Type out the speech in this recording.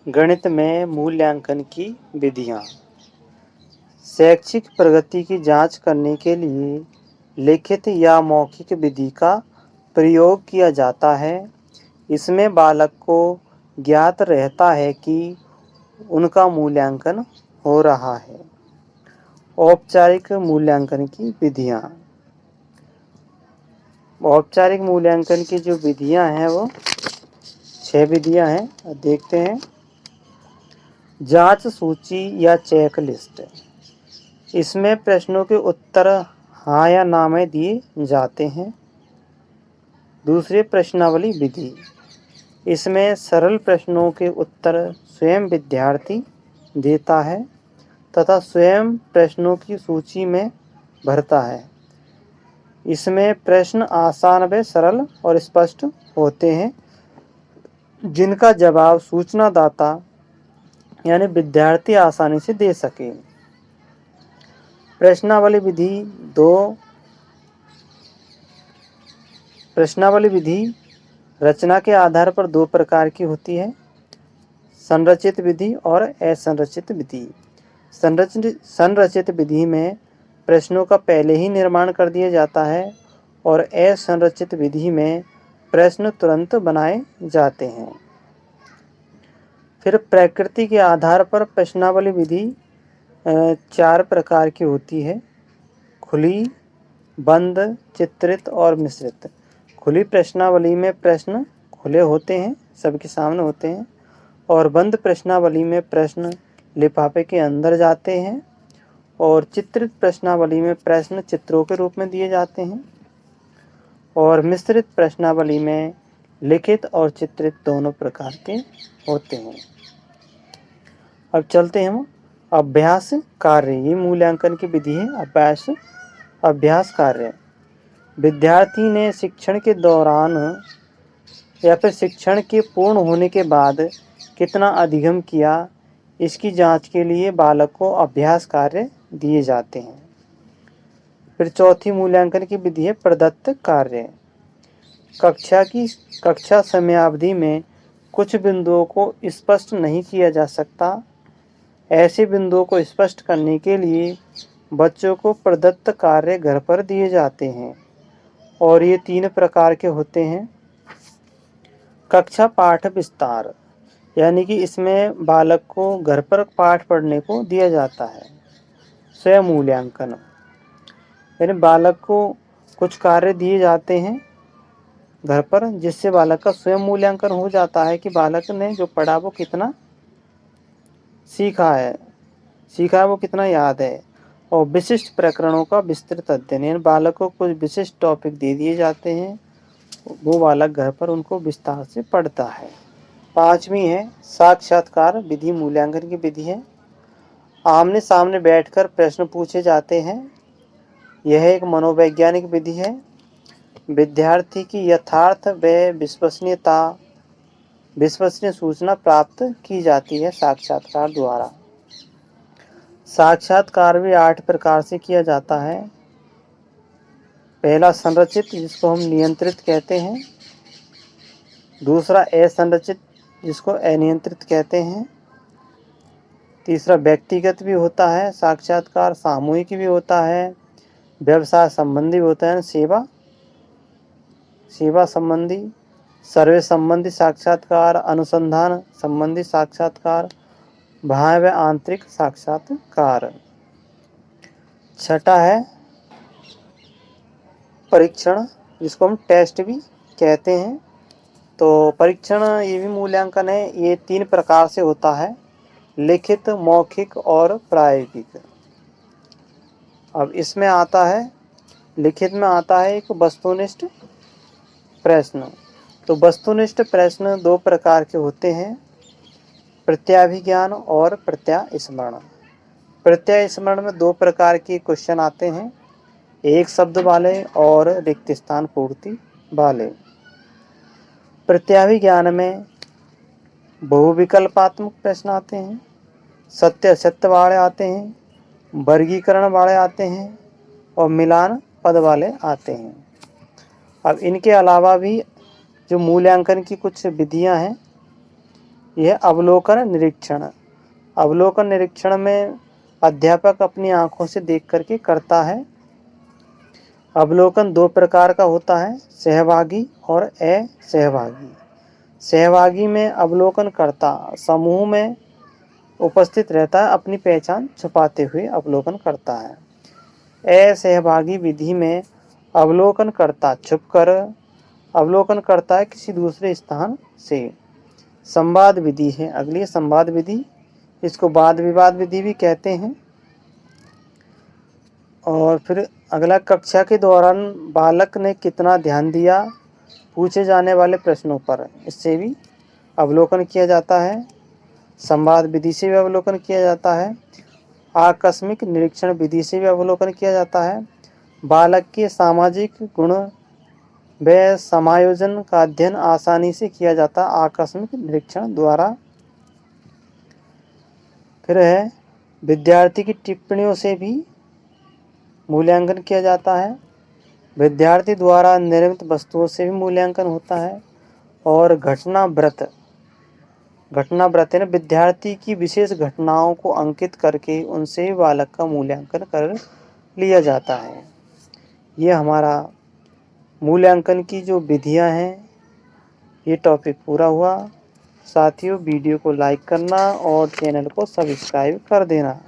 गणित में मूल्यांकन की विधियाँ। शैक्षिक प्रगति की जांच करने के लिए लिखित या मौखिक विधि का प्रयोग किया जाता है। इसमें बालक को ज्ञात रहता है कि उनका मूल्यांकन हो रहा है। औपचारिक मूल्यांकन की विधियाँ। औपचारिक मूल्यांकन की जो विधियाँ हैं वो 6 विधियाँ हैं, देखते हैं। जांच सूची या चेकलिस्ट। इसमें प्रश्नों के उत्तर हाँ या ना में दिए जाते हैं। दूसरी प्रश्नावली विधि। इसमें सरल प्रश्नों के उत्तर स्वयं विद्यार्थी देता है तथा स्वयं प्रश्नों की सूची में भरता है। इसमें प्रश्न आसान व सरल और स्पष्ट होते हैं, जिनका जवाब सूचनादाता यानी विद्यार्थी आसानी से दे सके। प्रश्नावली विधि 2। प्रश्नावली विधि रचना के आधार पर 2 प्रकार की होती है, संरचित विधि और असंरचित विधि। संरचित विधि में प्रश्नों का पहले ही निर्माण कर दिया जाता है और असंरचित विधि में प्रश्न तुरंत बनाए जाते हैं। फिर प्रकृति के आधार पर प्रश्नावली विधि 4 प्रकार की होती है, खुली, बंद, चित्रित और मिश्रित। खुली प्रश्नावली में प्रश्न खुले होते हैं, सबके सामने होते हैं, और बंद प्रश्नावली में प्रश्न लिफाफे के अंदर जाते हैं, और चित्रित प्रश्नावली में प्रश्न चित्रों के रूप में दिए जाते हैं, और मिश्रित प्रश्नावली में लिखित और चित्रित दोनों प्रकार के होते हैं। अब चलते हैं हम अभ्यास कार्य। ये मूल्यांकन की विधि है अभ्यास कार्य। विद्यार्थी ने शिक्षण के दौरान या फिर शिक्षण के पूर्ण होने के बाद कितना अधिगम किया, इसकी जांच के लिए बालक को अभ्यास कार्य दिए जाते हैं। फिर चौथी मूल्यांकन की विधि है प्रदत्त कार्य। कक्षा समयावधि में कुछ बिंदुओं को स्पष्ट नहीं किया जा सकता। ऐसे बिंदुओं को स्पष्ट करने के लिए बच्चों को प्रदत्त कार्य घर पर दिए जाते हैं, और ये 3 प्रकार के होते हैं। कक्षा पाठ विस्तार, यानी कि इसमें बालक को घर पर पाठ पढ़ने को दिया जाता है। स्वयं मूल्यांकन, यानी बालक को कुछ कार्य दिए जाते हैं घर पर, जिससे बालक का स्वयं मूल्यांकन हो जाता है कि बालक ने जो पढ़ा वो कितना सीखा है वो कितना याद है। और विशिष्ट प्रकरणों का विस्तृत अध्ययन, यानी बालक को कुछ विशिष्ट टॉपिक दे दिए जाते हैं, वो बालक घर पर उनको विस्तार से पढ़ता है। 5वीं है साक्षात्कार विधि। मूल्यांकन की विधि है आमने सामने बैठकर प्रश्न पूछे जाते हैं। यह एक मनोवैज्ञानिक विधि है। विद्यार्थी की यथार्थ व विश्वसनीय सूचना प्राप्त की जाती है साक्षात्कार द्वारा। साक्षात्कार भी 8 प्रकार से किया जाता है। पहला संरचित, जिसको हम नियंत्रित कहते हैं। दूसरा असंरचित, जिसको अनियंत्रित कहते हैं। तीसरा व्यक्तिगत भी होता है साक्षात्कार, सामूहिक भी होता है, व्यवसाय संबंधी होता है, सेवा संबंधी, सर्वे संबंधी साक्षात्कार, अनुसंधान संबंधी साक्षात्कार, बाह्य व आंतरिक साक्षात्कार। छठा है परीक्षण, जिसको हम टेस्ट भी कहते हैं। तो परीक्षण ये भी मूल्यांकन है। ये 3 प्रकार से होता है, लिखित, मौखिक और प्रायोगिक। अब इसमें आता है, लिखित में आता है एक वस्तुनिष्ठ प्रश्न। तो वस्तुनिष्ठ प्रश्न 2 प्रकार के होते हैं, प्रत्याभिज्ञान और प्रत्यास्मरण। प्रत्यास्मरण में 2 प्रकार के क्वेश्चन आते हैं, एक शब्द वाले और रिक्त स्थान पूर्ति वाले। प्रत्याभिज्ञान में बहुविकल्पात्मक प्रश्न आते हैं, सत्य असत्य वाले आते हैं, वर्गीकरण वाले आते हैं, और मिलान पद वाले आते हैं। अब इनके अलावा भी जो मूल्यांकन की कुछ विधियां हैं, यह अवलोकन निरीक्षण। अवलोकन निरीक्षण में अध्यापक अपनी आंखों से देख करके करता है। अवलोकन दो प्रकार का होता है, सहभागी और असहभागी। सहभागी में अवलोकनकर्ता समूह में उपस्थित रहता है, अपनी पहचान छुपाते हुए अवलोकन करता है। असहभागी विधि में अवलोकनकर्ता छुपकर अवलोकन करता है किसी दूसरे स्थान से। संवाद विधि है अगली, संवाद विधि, इसको वाद विवाद विधि भी कहते हैं। और फिर अगला, कक्षा के दौरान बालक ने कितना ध्यान दिया, पूछे जाने वाले प्रश्नों पर, इससे भी अवलोकन किया जाता है। संवाद विधि से भी अवलोकन किया जाता है। आकस्मिक निरीक्षण विधि से भी अवलोकन किया जाता है। बालक के सामाजिक गुण व समायोजन का अध्ययन आसानी से किया जाता है आकस्मिक निरीक्षण द्वारा। फिर है, विद्यार्थी की टिप्पणियों से भी मूल्यांकन किया जाता है। विद्यार्थी द्वारा निर्मित वस्तुओं से भी मूल्यांकन होता है। और घटनाव्रत विद्यार्थी की विशेष घटनाओं को अंकित करके उनसे बालक का मूल्यांकन कर लिया जाता है। ये हमारा मूल्यांकन की जो विधियां हैं, ये टॉपिक पूरा हुआ। साथियों, वीडियो को लाइक करना और चैनल को सब्सक्राइब कर देना।